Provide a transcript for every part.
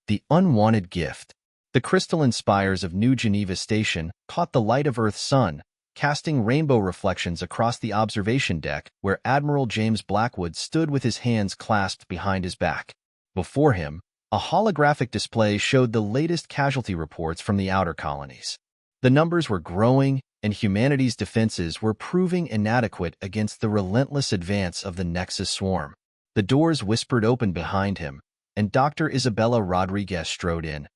The unwanted gift. The crystalline spires of New Geneva Station caught the light of Earth's sun, casting rainbow reflections across the observation deck where Admiral James Blackwood stood with his hands clasped behind his back. Before him, a holographic display showed the latest casualty reports from the outer colonies. The numbers were growing, and humanity's defenses were proving inadequate against the relentless advance of the Nexus swarm. The doors whispered open behind him, and Dr. Isabella Rodriguez strode in,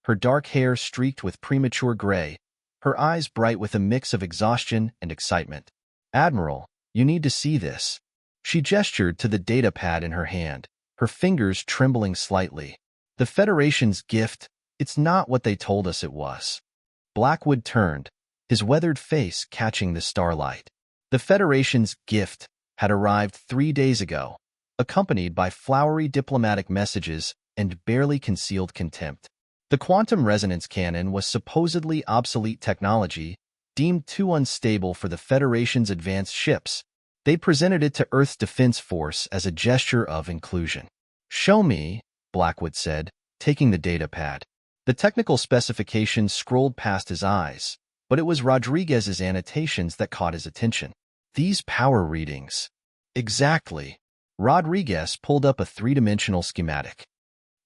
her dark hair streaked with premature gray, her eyes bright with a mix of exhaustion and excitement. "Admiral, you need to see this." She gestured to the data pad in her hand, her fingers trembling slightly. "The Federation's gift, it's not what they told us it was." Blackwood turned, his weathered face catching the starlight. The Federation's gift had arrived 3 days ago, accompanied by flowery diplomatic messages and barely concealed contempt. The quantum resonance cannon was supposedly obsolete technology, deemed too unstable for the Federation's advanced ships. They presented it to Earth's Defense Force as a gesture of inclusion. "Show me," Blackwood said, taking the data pad. The technical specifications scrolled past his eyes, but it was Rodriguez's annotations that caught his attention. "These power readings." "Exactly." Rodriguez pulled up a three-dimensional schematic.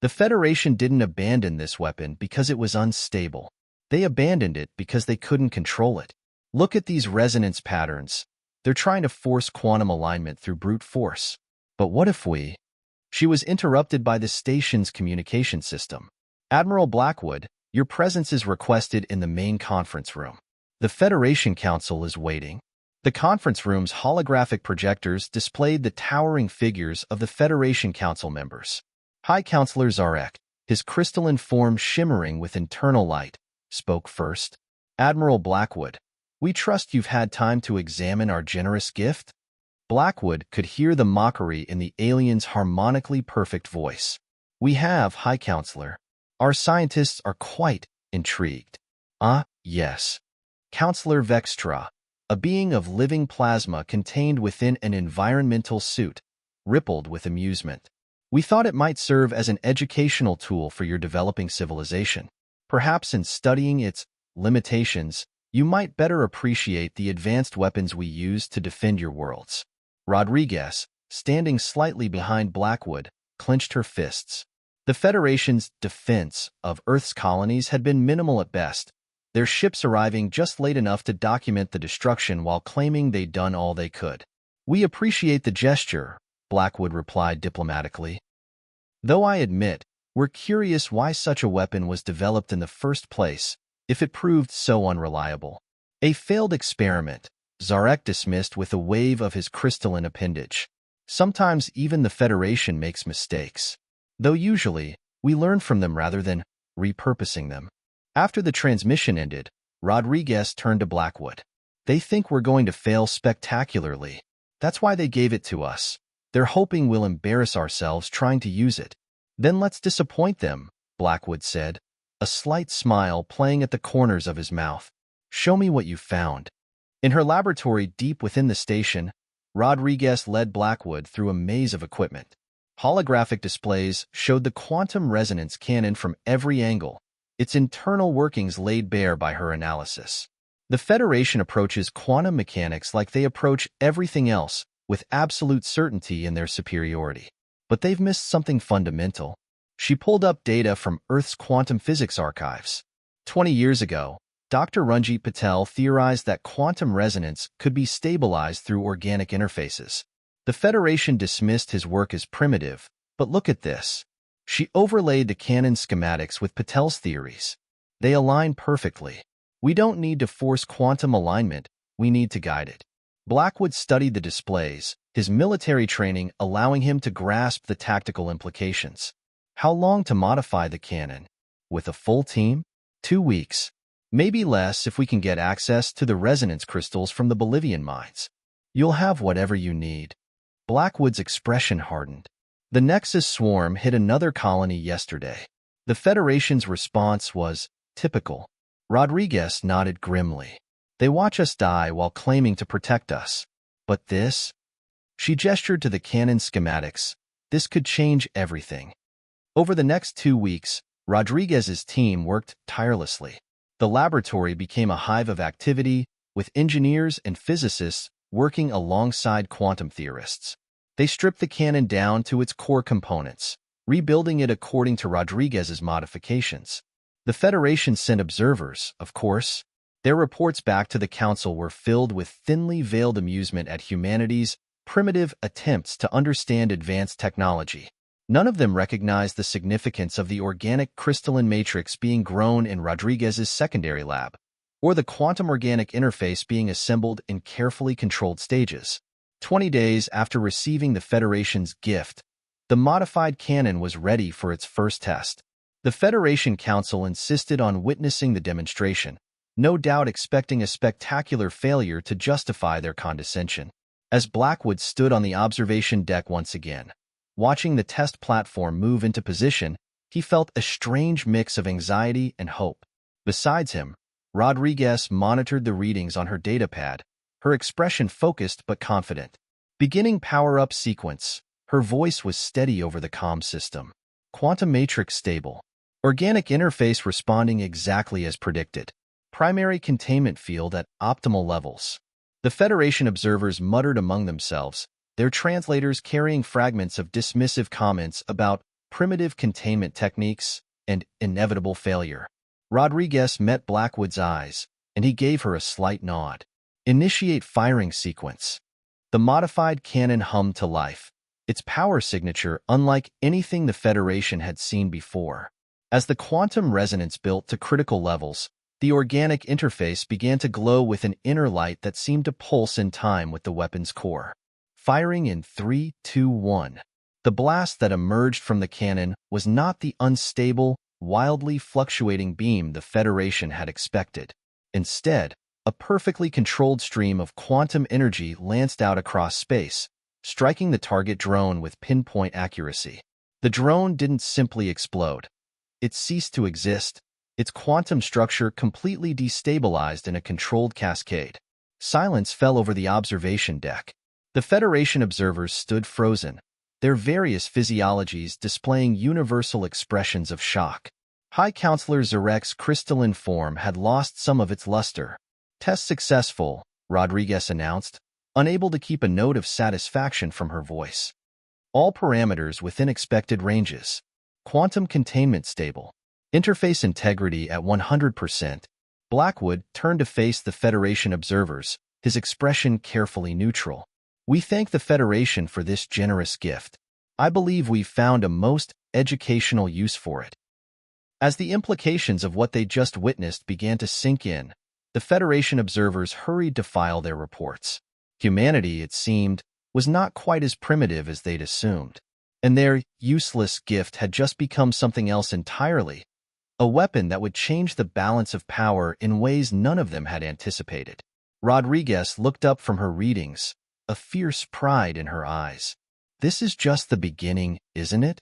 The Federation didn't abandon this weapon because it was unstable. They abandoned it because they couldn't control it. "Look at these resonance patterns. They're trying to force quantum alignment through brute force. But what if we—" She was interrupted by the station's communication system. "Admiral Blackwood, your presence is requested in the main conference room. The Federation Council is waiting." The conference room's holographic projectors displayed the towering figures of the Federation Council members. High Counselor Zarek, his crystalline form shimmering with internal light, spoke first. "Admiral Blackwood, we trust you've had time to examine our generous gift?" Blackwood could hear the mockery in the alien's harmonically perfect voice. "We have, High Counselor. Our scientists are quite intrigued." "Ah, yes." Counselor Vextra, a being of living plasma contained within an environmental suit, rippled with amusement. "We thought it might serve as an educational tool for your developing civilization. Perhaps in studying its limitations, you might better appreciate the advanced weapons we use to defend your worlds." Rodriguez, standing slightly behind Blackwood, clenched her fists. The Federation's defense of Earth's colonies had been minimal at best, their ships arriving just late enough to document the destruction while claiming they'd done all they could. "We appreciate the gesture," Blackwood replied diplomatically. "Though I admit, we're curious why such a weapon was developed in the first place, if it proved so unreliable." "A failed experiment," Zarek dismissed with a wave of his crystalline appendage. "Sometimes even the Federation makes mistakes. Though usually, we learn from them rather than repurposing them." After the transmission ended, Rodriguez turned to Blackwood. "They think we're going to fail spectacularly. That's why they gave it to us. They're hoping we'll embarrass ourselves trying to use it." "Then let's disappoint them," Blackwood said, a slight smile playing at the corners of his mouth. "Show me what you found." In her laboratory deep within the station, Rodriguez led Blackwood through a maze of equipment. Holographic displays showed the quantum resonance cannon from every angle, its internal workings laid bare by her analysis. The Federation approaches quantum mechanics like they approach everything else, with absolute certainty in their superiority. But they've missed something fundamental. She pulled up data from Earth's quantum physics archives. 20 years ago, Dr. Ranjit Patel theorized that quantum resonance could be stabilized through organic interfaces. The Federation dismissed his work as primitive, but look at this. She overlaid the canon schematics with Patel's theories. They align perfectly. We don't need to force quantum alignment, we need to guide it. Blackwood studied the displays, his military training allowing him to grasp the tactical implications. How long to modify the cannon? With a full team? 2 weeks. Maybe less if we can get access to the resonance crystals from the Bolivian mines. You'll have whatever you need. Blackwood's expression hardened. The Nexus swarm hit another colony yesterday. The Federation's response was typical. Rodriguez nodded grimly. They watch us die while claiming to protect us. But this? She gestured to the cannon schematics. This could change everything. Over the next 2 weeks, Rodriguez's team worked tirelessly. The laboratory became a hive of activity, with engineers and physicists working alongside quantum theorists. They stripped the cannon down to its core components, rebuilding it according to Rodriguez's modifications. The Federation sent observers, of course. Their reports back to the Council were filled with thinly veiled amusement at humanity's primitive attempts to understand advanced technology. None of them recognized the significance of the organic crystalline matrix being grown in Rodriguez's secondary lab, or the quantum-organic interface being assembled in carefully controlled stages. 20 days after receiving the Federation's gift, the modified cannon was ready for its first test. The Federation Council insisted on witnessing the demonstration, no doubt expecting a spectacular failure to justify their condescension. As Blackwood stood on the observation deck once again, watching the test platform move into position, he felt a strange mix of anxiety and hope. Besides him, Rodriguez monitored the readings on her datapad, her expression focused but confident. Beginning power-up sequence, her voice was steady over the comm system. Quantum matrix stable. Organic interface responding exactly as predicted. Primary containment field at optimal levels. The Federation observers muttered among themselves, their translators carrying fragments of dismissive comments about primitive containment techniques and inevitable failure. Rodriguez met Blackwood's eyes, and he gave her a slight nod. Initiate firing sequence. The modified cannon hummed to life, its power signature unlike anything the Federation had seen before. As the quantum resonance built to critical levels, the organic interface began to glow with an inner light that seemed to pulse in time with the weapon's core. Firing in 3, 2, 1. The blast that emerged from the cannon was not the unstable, wildly fluctuating beam the Federation had expected. Instead, a perfectly controlled stream of quantum energy lanced out across space, striking the target drone with pinpoint accuracy. The drone didn't simply explode. It ceased to exist, its quantum structure completely destabilized in a controlled cascade. Silence fell over the observation deck. The Federation observers stood frozen, their various physiologies displaying universal expressions of shock. High Counselor Zarek's crystalline form had lost some of its luster. Test successful, Rodriguez announced, unable to keep a note of satisfaction from her voice. All parameters within expected ranges. Quantum containment stable. Interface integrity at 100%. Blackwood turned to face the Federation observers, his expression carefully neutral. We thank the Federation for this generous gift. I believe we've found a most educational use for it. As the implications of what they just witnessed began to sink in, the Federation observers hurried to file their reports. Humanity, it seemed, was not quite as primitive as they'd assumed, and their useless gift had just become something else entirely, a weapon that would change the balance of power in ways none of them had anticipated. Rodriguez looked up from her readings, a fierce pride in her eyes. This is just the beginning, isn't it?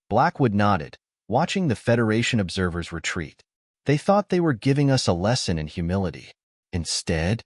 Blackwood nodded, watching the Federation observers retreat. They thought they were giving us a lesson in humility. Instead,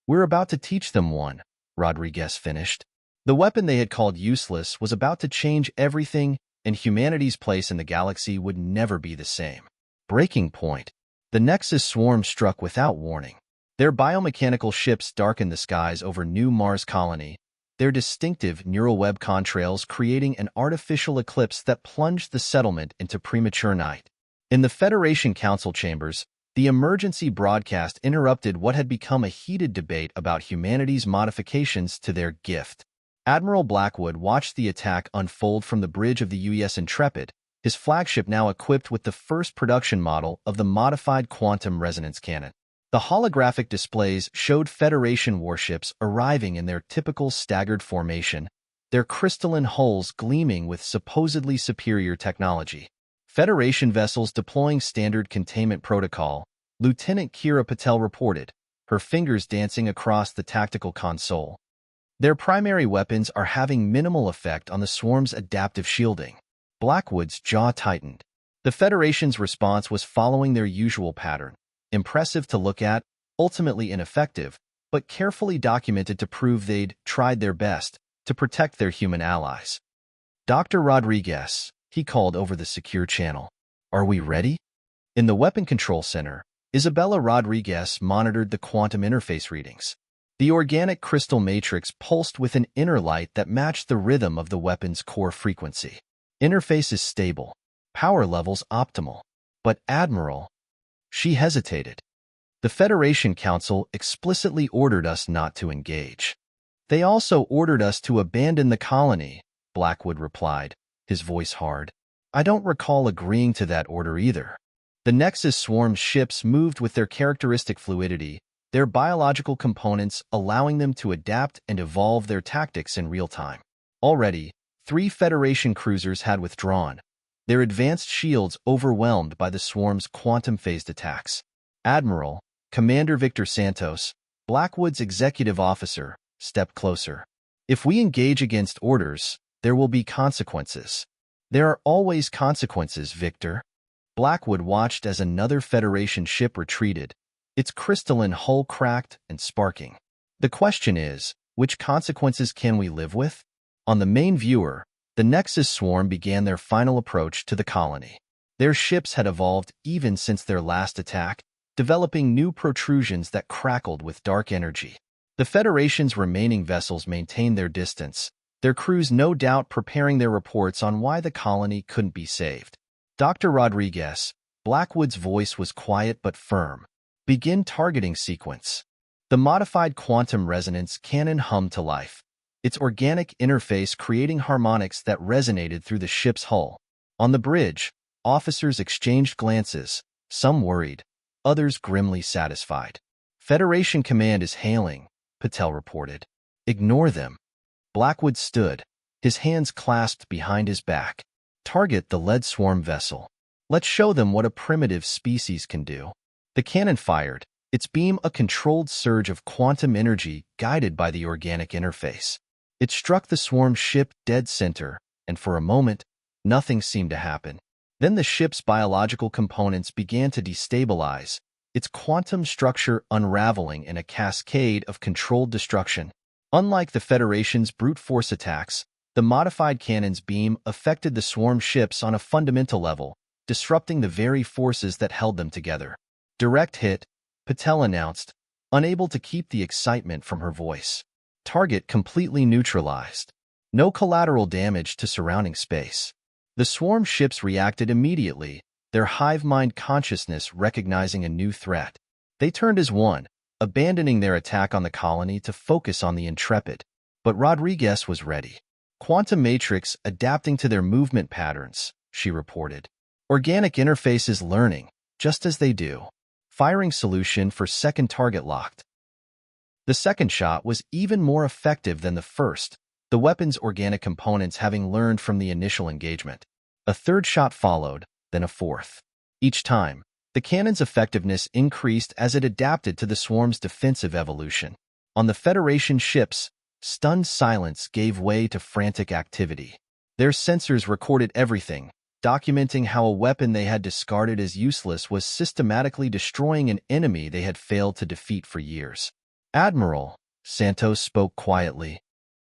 we're about to teach them one, Rodriguez finished. The weapon they had called useless was about to change everything, and humanity's place in the galaxy would never be the same. Breaking point. The Nexus swarm struck without warning. Their biomechanical ships darkened the skies over New Mars colony, their distinctive neural web contrails creating an artificial eclipse that plunged the settlement into premature night. In the Federation Council chambers, the emergency broadcast interrupted what had become a heated debate about humanity's modifications to their gift. Admiral Blackwood watched the attack unfold from the bridge of the UES Intrepid, his flagship now equipped with the first production model of the modified quantum resonance cannon. The holographic displays showed Federation warships arriving in their typical staggered formation, their crystalline hulls gleaming with supposedly superior technology. Federation vessels deploying standard containment protocol, Lieutenant Kira Patel reported, her fingers dancing across the tactical console. Their primary weapons are having minimal effect on the swarm's adaptive shielding. Blackwood's jaw tightened. The Federation's response was following their usual pattern. Impressive to look at, ultimately ineffective, but carefully documented to prove they'd tried their best to protect their human allies. Dr. Rodriguez, he called over the secure channel. Are we ready? In the Weapon Control Center, Isabella Rodriguez monitored the quantum interface readings. The organic crystal matrix pulsed with an inner light that matched the rhythm of the weapon's core frequency. Interface is stable. Power levels optimal. But Admiral, she hesitated. The Federation Council explicitly ordered us not to engage. They also ordered us to abandon the colony, Blackwood replied, his voice hard. I don't recall agreeing to that order either. The Nexus swarm's ships moved with their characteristic fluidity, their biological components allowing them to adapt and evolve their tactics in real time. Already, 3 Federation cruisers had withdrawn, their advanced shields overwhelmed by the swarm's quantum-phased attacks. Admiral, Commander Victor Santos, Blackwood's executive officer, stepped closer. If we engage against orders, there will be consequences. There are always consequences, Victor. Blackwood watched as another Federation ship retreated, its crystalline hull cracked and sparking. The question is, which consequences can we live with? On the main viewer, the Nexus swarm began their final approach to the colony. Their ships had evolved even since their last attack, developing new protrusions that crackled with dark energy. The Federation's remaining vessels maintained their distance, their crews no doubt preparing their reports on why the colony couldn't be saved. Dr. Rodriguez, Blackwood's voice was quiet but firm. Begin targeting sequence. The modified quantum resonance cannon hummed to life, its organic interface creating harmonics that resonated through the ship's hull. On the bridge, officers exchanged glances, some worried, others grimly satisfied. Federation Command is hailing, Patel reported. Ignore them. Blackwood stood, his hands clasped behind his back. Target the lead swarm vessel. Let's show them what a primitive species can do. The cannon fired, its beam a controlled surge of quantum energy guided by the organic interface. It struck the swarm ship dead center, and for a moment, nothing seemed to happen. Then the ship's biological components began to destabilize, its quantum structure unraveling in a cascade of controlled destruction. Unlike the Federation's brute force attacks, the modified cannon's beam affected the swarm ships on a fundamental level, disrupting the very forces that held them together. Direct hit, Patel announced, unable to keep the excitement from her voice. Target completely neutralized. No collateral damage to surrounding space. The swarm ships reacted immediately, their hive-mind consciousness recognizing a new threat. They turned as one, abandoning their attack on the colony to focus on the Intrepid. But Rodriguez was ready. Quantum matrix adapting to their movement patterns, she reported. Organic interfaces learning, just as they do. Firing solution for second target locked. The second shot was even more effective than the first, the weapon's organic components having learned from the initial engagement. A third shot followed, then a fourth. Each time, the cannon's effectiveness increased as it adapted to the swarm's defensive evolution. On the Federation ships, stunned silence gave way to frantic activity. Their sensors recorded everything, documenting how a weapon they had discarded as useless was systematically destroying an enemy they had failed to defeat for years. Admiral, Santos spoke quietly.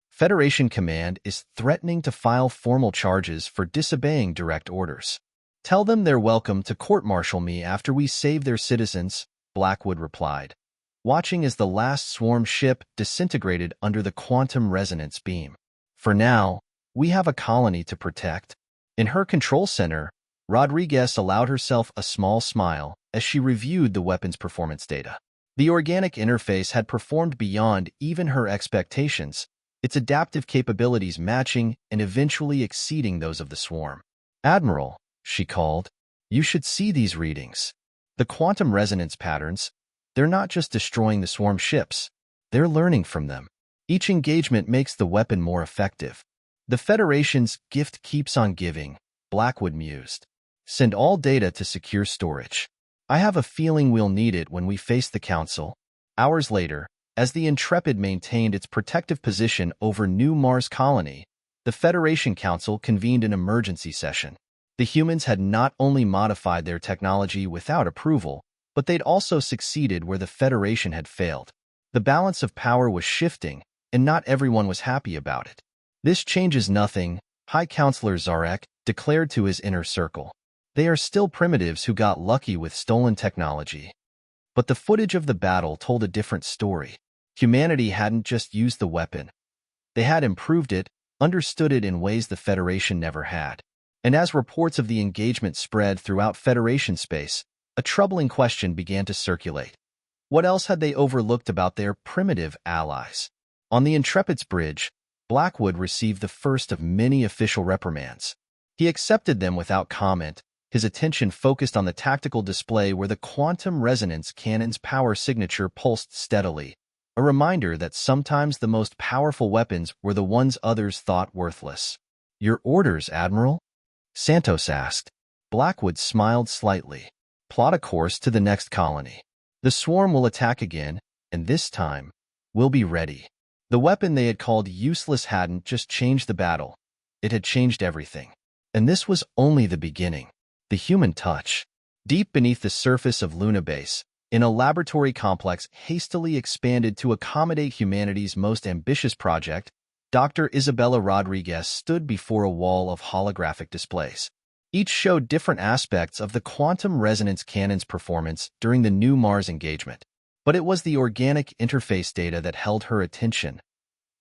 Federation Command is threatening to file formal charges for disobeying direct orders. Tell them they're welcome to court-martial me after we save their citizens, Blackwood replied, watching as the last swarm ship disintegrated under the quantum resonance beam. For now, we have a colony to protect. In her control center, Rodriguez allowed herself a small smile as she reviewed the weapon's performance data. The organic interface had performed beyond even her expectations, its adaptive capabilities matching and eventually exceeding those of the swarm. Admiral, she called, you should see these readings. The quantum resonance patterns, they're not just destroying the swarm ships, they're learning from them. Each engagement makes the weapon more effective. The Federation's gift keeps on giving, Blackwood mused. Send all data to secure storage. I have a feeling we'll need it when we face the Council. Hours later, as the Intrepid maintained its protective position over New Mars Colony, the Federation Council convened an emergency session. The humans had not only modified their technology without approval, but they'd also succeeded where the Federation had failed. The balance of power was shifting, and not everyone was happy about it. This changes nothing, High Counselor Zarek, declared to his inner circle. They are still primitives who got lucky with stolen technology. But the footage of the battle told a different story. Humanity hadn't just used the weapon. They had improved it, understood it in ways the Federation never had. And as reports of the engagement spread throughout Federation space, a troubling question began to circulate. What else had they overlooked about their primitive allies? On the Intrepid's bridge, Blackwood received the first of many official reprimands. He accepted them without comment, his attention focused on the tactical display where the quantum resonance cannon's power signature pulsed steadily, a reminder that sometimes the most powerful weapons were the ones others thought worthless. "Your orders, Admiral?" Santos asked. Blackwood smiled slightly. "Plot a course to the next colony. The swarm will attack again, and this time, we'll be ready." The weapon they had called useless hadn't just changed the battle. It had changed everything. And this was only the beginning. The human touch. Deep beneath the surface of Luna Base, in a laboratory complex hastily expanded to accommodate humanity's most ambitious project, Dr. Isabella Rodriguez stood before a wall of holographic displays. Each showed different aspects of the quantum resonance cannon's performance during the new Mars engagement. But it was the organic interface data that held her attention.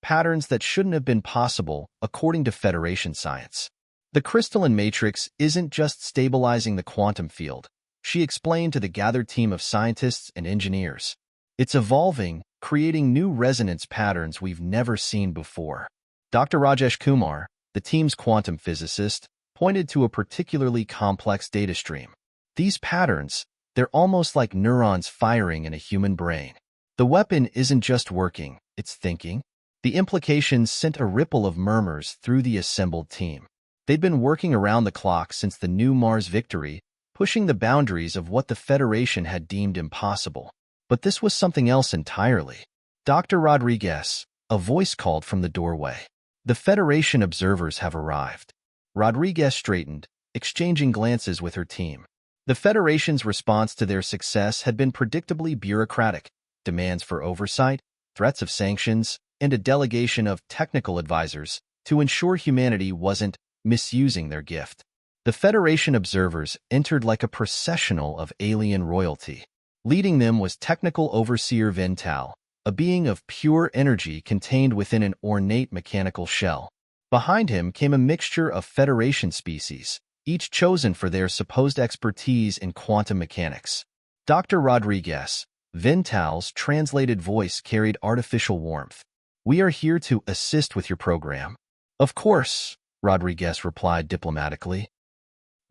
Patterns that shouldn't have been possible, according to Federation science. The crystalline matrix isn't just stabilizing the quantum field, she explained to the gathered team of scientists and engineers. It's evolving, creating new resonance patterns we've never seen before. Dr. Rajesh Kumar, the team's quantum physicist, pointed to a particularly complex data stream. These patterns, they're almost like neurons firing in a human brain. The weapon isn't just working, it's thinking. The implications sent a ripple of murmurs through the assembled team. They'd been working around the clock since the new Mars victory, pushing the boundaries of what the Federation had deemed impossible. But this was something else entirely. "Dr. Rodriguez," a voice called from the doorway. "The Federation observers have arrived." Rodriguez straightened, exchanging glances with her team. The Federation's response to their success had been predictably bureaucratic: demands for oversight, threats of sanctions, and a delegation of technical advisors to ensure humanity wasn't misusing their gift. The Federation observers entered like a processional of alien royalty. Leading them was technical overseer Vental, a being of pure energy contained within an ornate mechanical shell. Behind him came a mixture of Federation species, each chosen for their supposed expertise in quantum mechanics. Dr. Rodriguez, Vental's translated voice carried artificial warmth. "We are here to assist with your program." "Of course," Rodriguez replied diplomatically.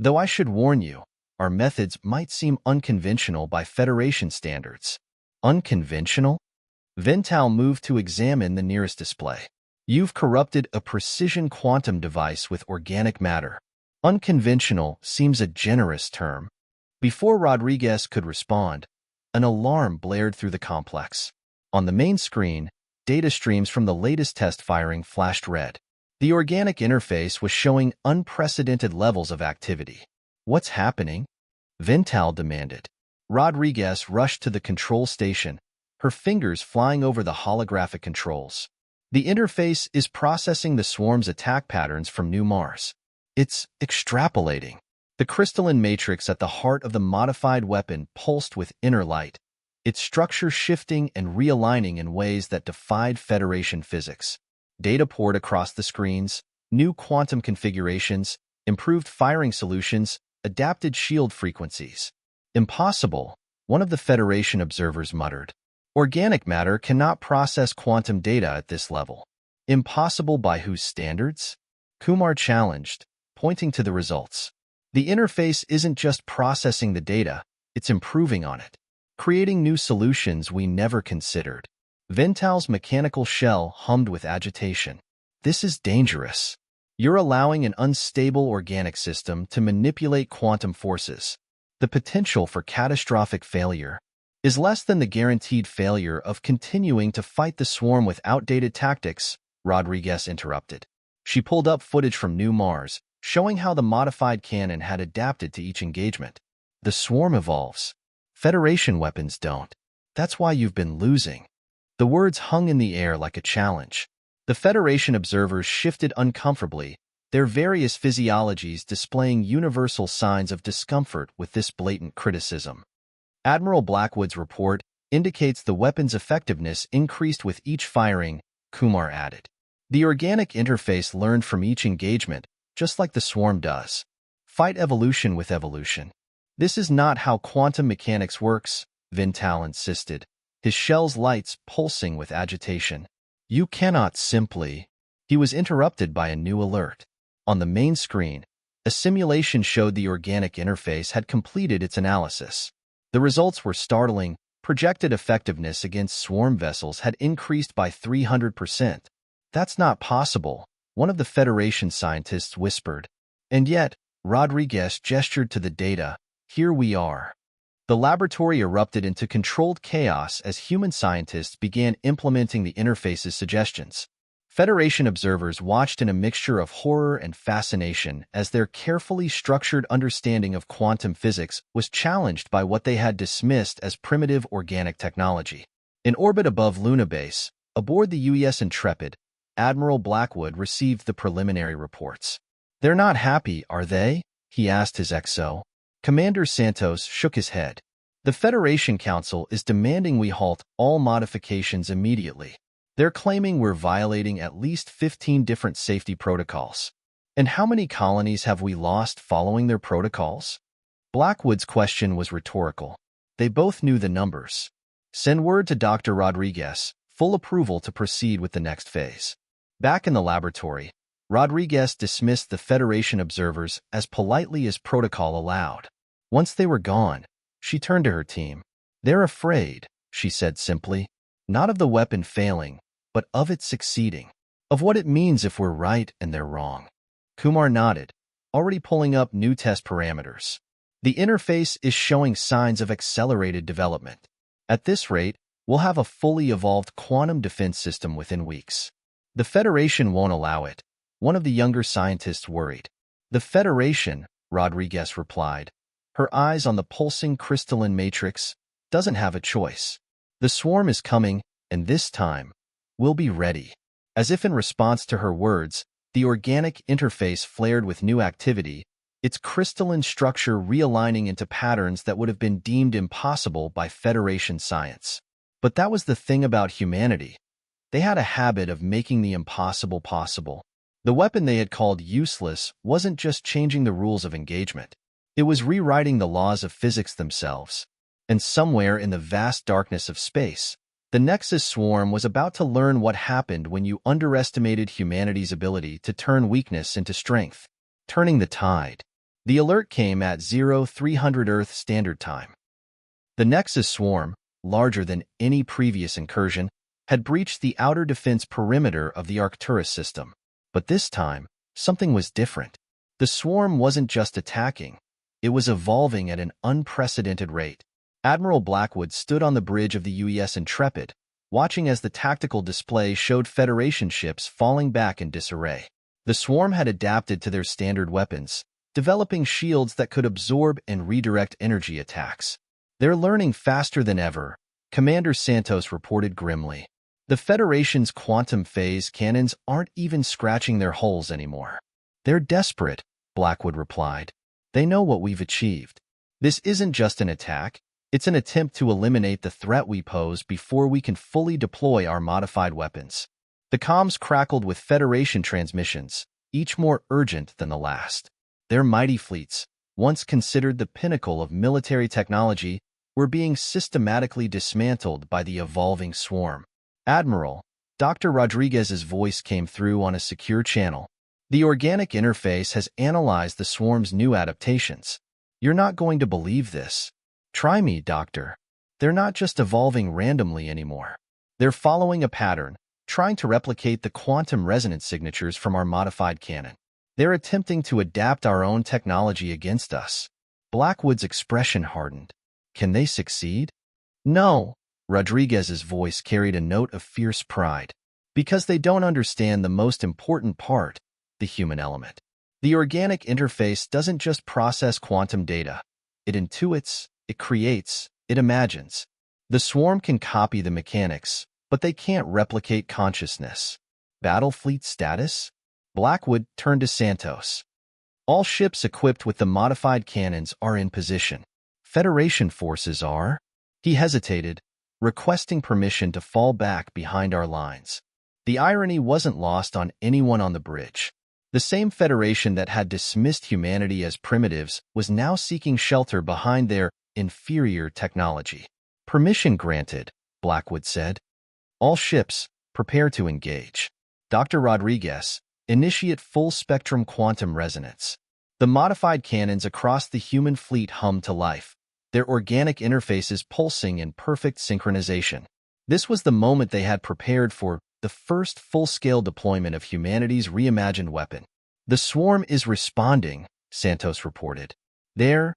"Though I should warn you, our methods might seem unconventional by Federation standards." "Unconventional?" Vental moved to examine the nearest display. "You've corrupted a precision quantum device with organic matter." Unconventional seems a generous term. Before Rodriguez could respond, an alarm blared through the complex. On the main screen, data streams from the latest test firing flashed red. The organic interface was showing unprecedented levels of activity. "What's happening?" Vental demanded. Rodriguez rushed to the control station, her fingers flying over the holographic controls. "The interface is processing the swarm's attack patterns from New Mars. It's extrapolating." The crystalline matrix at the heart of the modified weapon pulsed with inner light, its structure shifting and realigning in ways that defied Federation physics. Data poured across the screens, new quantum configurations, improved firing solutions, adapted shield frequencies. "Impossible," one of the Federation observers muttered. "Organic matter cannot process quantum data at this level." "Impossible by whose standards?" Kumar challenged, pointing to the results. "The interface isn't just processing the data, it's improving on it, creating new solutions we never considered." Vental's mechanical shell hummed with agitation. "This is dangerous. You're allowing an unstable organic system to manipulate quantum forces. The potential for catastrophic failure is less than the guaranteed failure of continuing to fight the swarm with outdated tactics," Rodriguez interrupted. She pulled up footage from New Mars, showing how the modified cannon had adapted to each engagement. "The swarm evolves. Federation weapons don't. That's why you've been losing." The words hung in the air like a challenge. The Federation observers shifted uncomfortably, their various physiologies displaying universal signs of discomfort with this blatant criticism. Admiral Blackwood's report indicates the weapon's effectiveness increased with each firing, Kumar added. The organic interface learned from each engagement, just like the swarm does. Fight evolution with evolution. This is not how quantum mechanics works, Vintal insisted, his shell's lights pulsing with agitation. You cannot simply... He was interrupted by a new alert. On the main screen, a simulation showed the organic interface had completed its analysis. The results were startling. Projected effectiveness against swarm vessels had increased by 300%. That's not possible, one of the Federation scientists whispered. And yet, Rodriguez gestured to the data. Here we are. The laboratory erupted into controlled chaos as human scientists began implementing the interface's suggestions. Federation observers watched in a mixture of horror and fascination as their carefully structured understanding of quantum physics was challenged by what they had dismissed as primitive organic technology. In orbit above Luna Base, aboard the UES Intrepid, Admiral Blackwood received the preliminary reports. They're not happy, are they? He asked his XO. Commander Santos shook his head. The Federation Council is demanding we halt all modifications immediately. They're claiming we're violating at least 15 different safety protocols. And how many colonies have we lost following their protocols? Blackwood's question was rhetorical. They both knew the numbers. Send word to Dr. Rodriguez, full approval to proceed with the next phase. Back in the laboratory, Rodriguez dismissed the Federation observers as politely as protocol allowed. Once they were gone, she turned to her team. They're afraid, she said simply, not of the weapon failing, but of it succeeding, of what it means if we're right and they're wrong. Kumar nodded, already pulling up new test parameters. The interface is showing signs of accelerated development. At this rate, we'll have a fully evolved quantum defense system within weeks. The Federation won't allow it, one of the younger scientists worried. The Federation, Rodriguez replied, her eyes on the pulsing crystalline matrix, doesn't have a choice. The swarm is coming, and this time, we'll be ready. As if in response to her words, the organic interface flared with new activity, its crystalline structure realigning into patterns that would have been deemed impossible by Federation science. But that was the thing about humanity. They had a habit of making the impossible possible. The weapon they had called useless wasn't just changing the rules of engagement. It was rewriting the laws of physics themselves. And somewhere in the vast darkness of space, the Nexus swarm was about to learn what happened when you underestimated humanity's ability to turn weakness into strength, turning the tide. The alert came at 0300 Earth Standard Time. The Nexus swarm, larger than any previous incursion, had breached the outer defense perimeter of the Arcturus system. But this time, something was different. The swarm wasn't just attacking. It was evolving at an unprecedented rate. Admiral Blackwood stood on the bridge of the UES Intrepid, watching as the tactical display showed Federation ships falling back in disarray. The swarm had adapted to their standard weapons, developing shields that could absorb and redirect energy attacks. They're learning faster than ever, Commander Santos reported grimly. The Federation's quantum phase cannons aren't even scratching their holes anymore. They're desperate, Blackwood replied. They know what we've achieved. This isn't just an attack. It's an attempt to eliminate the threat we pose before we can fully deploy our modified weapons. The comms crackled with Federation transmissions, each more urgent than the last. Their mighty fleets, once considered the pinnacle of military technology, were being systematically dismantled by the evolving swarm. Admiral, Dr. Rodriguez's voice came through on a secure channel. The organic interface has analyzed the swarm's new adaptations. You're not going to believe this. Try me, Doctor. They're not just evolving randomly anymore. They're following a pattern, trying to replicate the quantum resonance signatures from our modified cannon. They're attempting to adapt our own technology against us. Blackwood's expression hardened. Can they succeed? No. Rodriguez's voice carried a note of fierce pride. Because they don't understand the most important part, the human element. The organic interface doesn't just process quantum data. It intuits, it creates, it imagines. The swarm can copy the mechanics, but they can't replicate consciousness. Battle fleet status? Blackwood turned to Santos. All ships equipped with the modified cannons are in position. Federation forces are? He hesitated, requesting permission to fall back behind our lines. The irony wasn't lost on anyone on the bridge. The same Federation that had dismissed humanity as primitives was now seeking shelter behind their inferior technology. Permission granted, Blackwood said. All ships, prepare to engage. Dr. Rodriguez, initiate full-spectrum quantum resonance. The modified cannons across the human fleet hummed to life, their organic interfaces pulsing in perfect synchronization. This was the moment they had prepared for, the first full-scale deployment of humanity's reimagined weapon. The swarm is responding, Santos reported. They're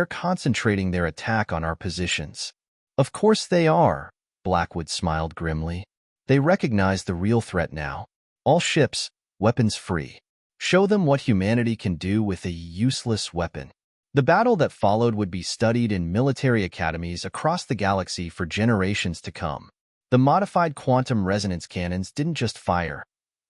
concentrating their attack on our positions. Of course they are, Blackwood smiled grimly. They recognize the real threat now. All ships, weapons free. Show them what humanity can do with a useless weapon. The battle that followed would be studied in military academies across the galaxy for generations to come. The modified quantum resonance cannons didn't just fire.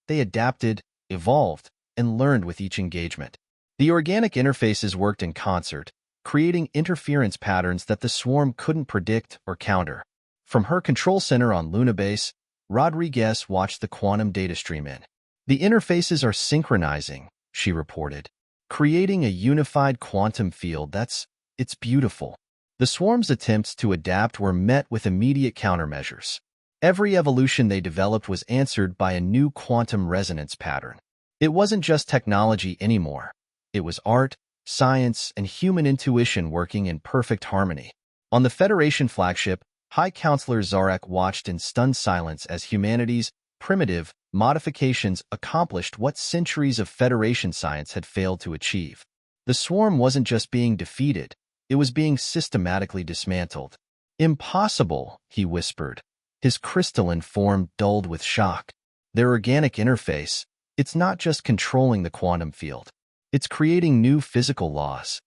They adapted, evolved, and learned with each engagement. The organic interfaces worked in concert, creating interference patterns that the swarm couldn't predict or counter. From her control center on Luna Base, Rodriguez watched the quantum data stream in. The interfaces are synchronizing, she reported, creating a unified quantum field it's beautiful. The swarm's attempts to adapt were met with immediate countermeasures. Every evolution they developed was answered by a new quantum resonance pattern. It wasn't just technology anymore. It was art, science, and human intuition working in perfect harmony. On the Federation flagship, High Counselor Zarek watched in stunned silence as humanity's primitive modifications accomplished what centuries of Federation science had failed to achieve. The swarm wasn't just being defeated, it was being systematically dismantled. Impossible, he whispered, his crystalline form dulled with shock. Their organic interface, it's not just controlling the quantum field. It's creating new physical laws.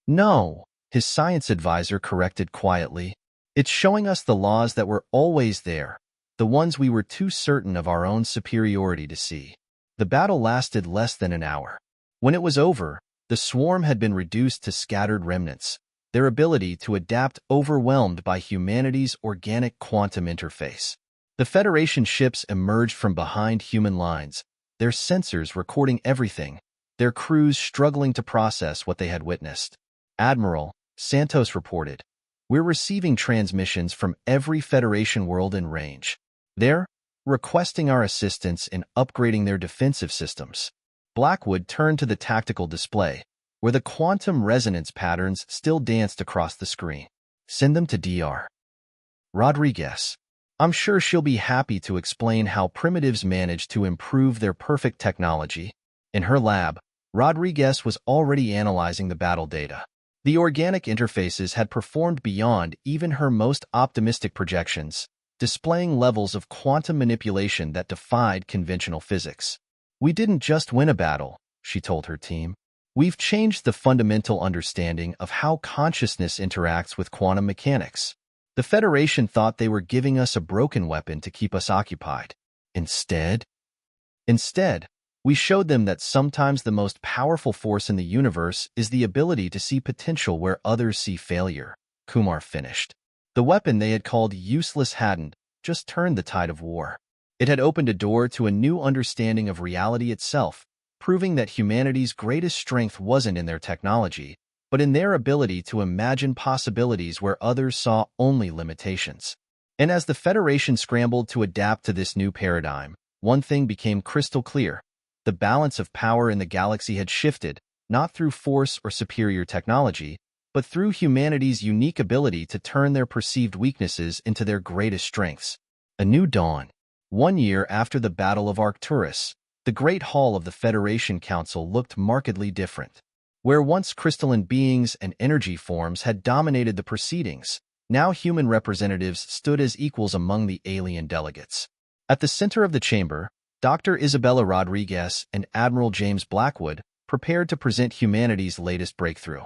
No, his science advisor corrected quietly. It's showing us the laws that were always there, the ones we were too certain of our own superiority to see. The battle lasted less than an hour. When it was over, the swarm had been reduced to scattered remnants, their ability to adapt overwhelmed by humanity's organic quantum interface. The Federation ships emerged from behind human lines, their sensors recording everything, their crews struggling to process what they had witnessed. Admiral, Santos reported, we're receiving transmissions from every Federation world in range. They're requesting our assistance in upgrading their defensive systems. Blackwood turned to the tactical display, where the quantum resonance patterns still danced across the screen. Send them to Dr. Rodriguez. I'm sure she'll be happy to explain how primitives managed to improve their perfect technology. In her lab, Rodriguez was already analyzing the battle data. The organic interfaces had performed beyond even her most optimistic projections, displaying levels of quantum manipulation that defied conventional physics. We didn't just win a battle, she told her team. We've changed the fundamental understanding of how consciousness interacts with quantum mechanics. The Federation thought they were giving us a broken weapon to keep us occupied. Instead, we showed them that sometimes the most powerful force in the universe is the ability to see potential where others see failure, Kumar finished. The weapon they had called useless hadn't just turned the tide of war. It had opened a door to a new understanding of reality itself, proving that humanity's greatest strength wasn't in their technology, but in their ability to imagine possibilities where others saw only limitations. And as the Federation scrambled to adapt to this new paradigm, one thing became crystal clear. The balance of power in the galaxy had shifted, not through force or superior technology, but through humanity's unique ability to turn their perceived weaknesses into their greatest strengths. A new dawn. 1 year after the Battle of Arcturus, the Great Hall of the Federation Council looked markedly different. Where once crystalline beings and energy forms had dominated the proceedings, now human representatives stood as equals among the alien delegates. At the center of the chamber, Dr. Isabella Rodriguez and Admiral James Blackwood prepared to present humanity's latest breakthrough.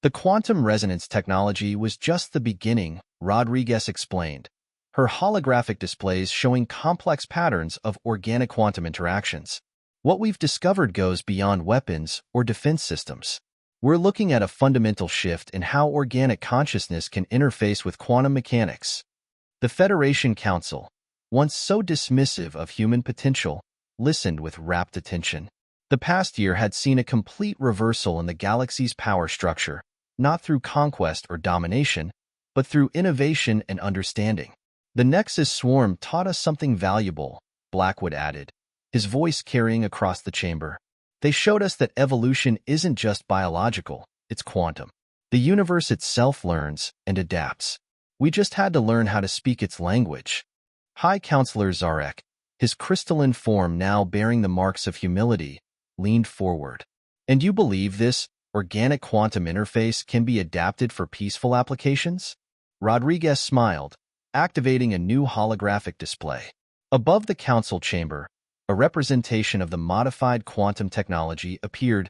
The quantum resonance technology was just the beginning, Rodriguez explained, her holographic displays showing complex patterns of organic quantum interactions. What we've discovered goes beyond weapons or defense systems. We're looking at a fundamental shift in how organic consciousness can interface with quantum mechanics. The Federation Council, once so dismissive of human potential, listened with rapt attention. The past year had seen a complete reversal in the galaxy's power structure, not through conquest or domination, but through innovation and understanding. The Nexus swarm taught us something valuable, Blackwood added, his voice carrying across the chamber. They showed us that evolution isn't just biological, it's quantum. The universe itself learns and adapts. We just had to learn how to speak its language. High Counselor Zarek, his crystalline form now bearing the marks of humility, leaned forward. And you believe this organic quantum interface can be adapted for peaceful applications? Rodriguez smiled, activating a new holographic display. Above the council chamber, a representation of the modified quantum technology appeared,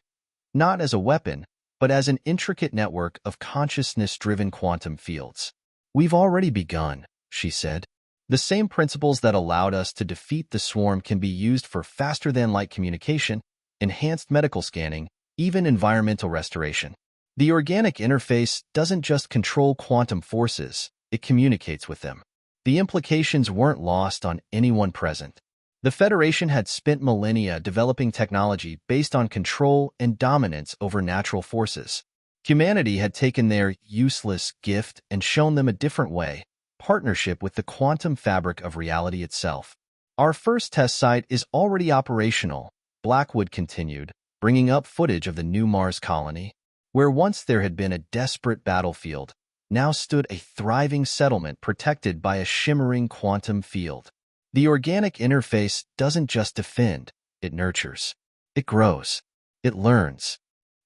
not as a weapon, but as an intricate network of consciousness-driven quantum fields. We've already begun, she said. The same principles that allowed us to defeat the swarm can be used for faster-than-light communication, enhanced medical scanning, even environmental restoration. The organic interface doesn't just control quantum forces, it communicates with them. The implications weren't lost on anyone present. The Federation had spent millennia developing technology based on control and dominance over natural forces. Humanity had taken their useless gift and shown them a different way, partnership with the quantum fabric of reality itself. Our first test site is already operational, Blackwood continued, bringing up footage of the new Mars colony. Where once there had been a desperate battlefield, now stood a thriving settlement protected by a shimmering quantum field. The organic interface doesn't just defend, it nurtures. It grows. It learns.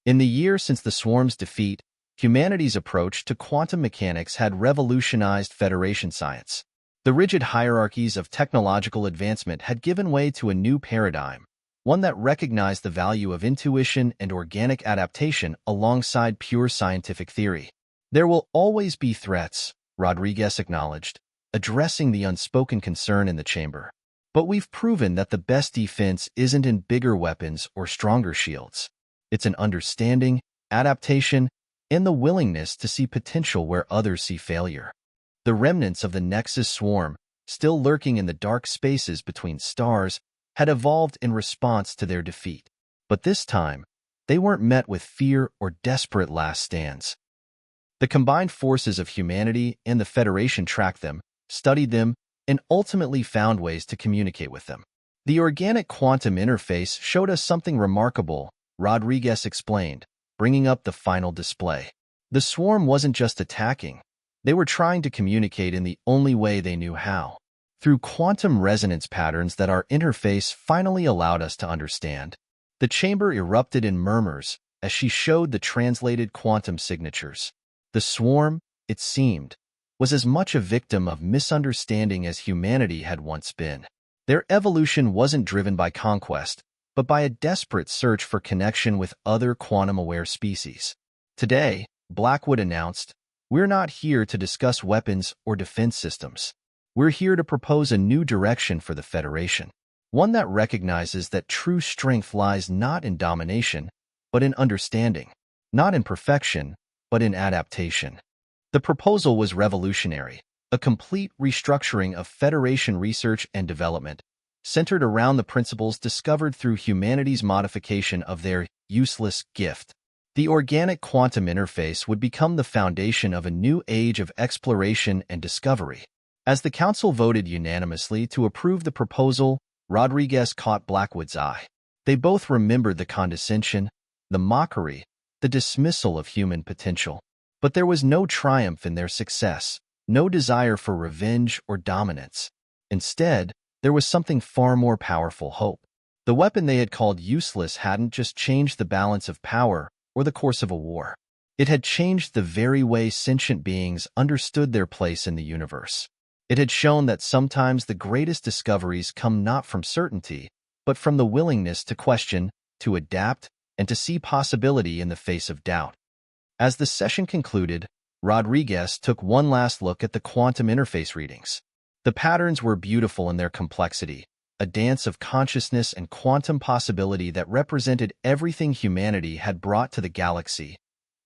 In the year since the swarm's defeat, humanity's approach to quantum mechanics had revolutionized Federation science. The rigid hierarchies of technological advancement had given way to a new paradigm, one that recognized the value of intuition and organic adaptation alongside pure scientific theory. There will always be threats, Rodriguez acknowledged, addressing the unspoken concern in the chamber. But we've proven that the best defense isn't in bigger weapons or stronger shields. It's an understanding, adaptation, and the willingness to see potential where others see failure. The remnants of the Nexus swarm, still lurking in the dark spaces between stars, had evolved in response to their defeat. But this time, they weren't met with fear or desperate last stands. The combined forces of humanity and the Federation tracked them, studied them, and ultimately found ways to communicate with them. The organic quantum interface showed us something remarkable, Rodriguez explained, bringing up the final display. The swarm wasn't just attacking. They were trying to communicate in the only way they knew how, through quantum resonance patterns that our interface finally allowed us to understand. The chamber erupted in murmurs as she showed the translated quantum signatures. The swarm, it seemed, was as much a victim of misunderstanding as humanity had once been. Their evolution wasn't driven by conquest, but by a desperate search for connection with other quantum-aware species. Today, Blackwood announced, we're not here to discuss weapons or defense systems. We're here to propose a new direction for the Federation, one that recognizes that true strength lies not in domination, but in understanding, not in perfection, but in adaptation. The proposal was revolutionary, a complete restructuring of Federation research and development, centered around the principles discovered through humanity's modification of their useless gift. The organic quantum interface would become the foundation of a new age of exploration and discovery. As the Council voted unanimously to approve the proposal, Rodriguez caught Blackwood's eye. They both remembered the condescension, the mockery, the dismissal of human potential. But there was no triumph in their success, no desire for revenge or dominance. Instead, there was something far more powerful: hope. The weapon they had called useless hadn't just changed the balance of power or the course of a war. It had changed the very way sentient beings understood their place in the universe. It had shown that sometimes the greatest discoveries come not from certainty, but from the willingness to question, to adapt, and to see possibility in the face of doubt. As the session concluded, Rodriguez took one last look at the quantum interface readings. The patterns were beautiful in their complexity, a dance of consciousness and quantum possibility that represented everything humanity had brought to the galaxy: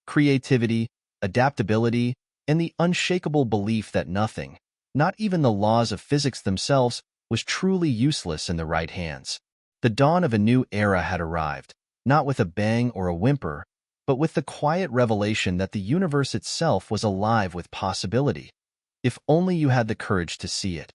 creativity, adaptability, and the unshakable belief that nothing, not even the laws of physics themselves, was truly useless in the right hands. The dawn of a new era had arrived, not with a bang or a whimper, but with the quiet revelation that the universe itself was alive with possibility, if only you had the courage to see it.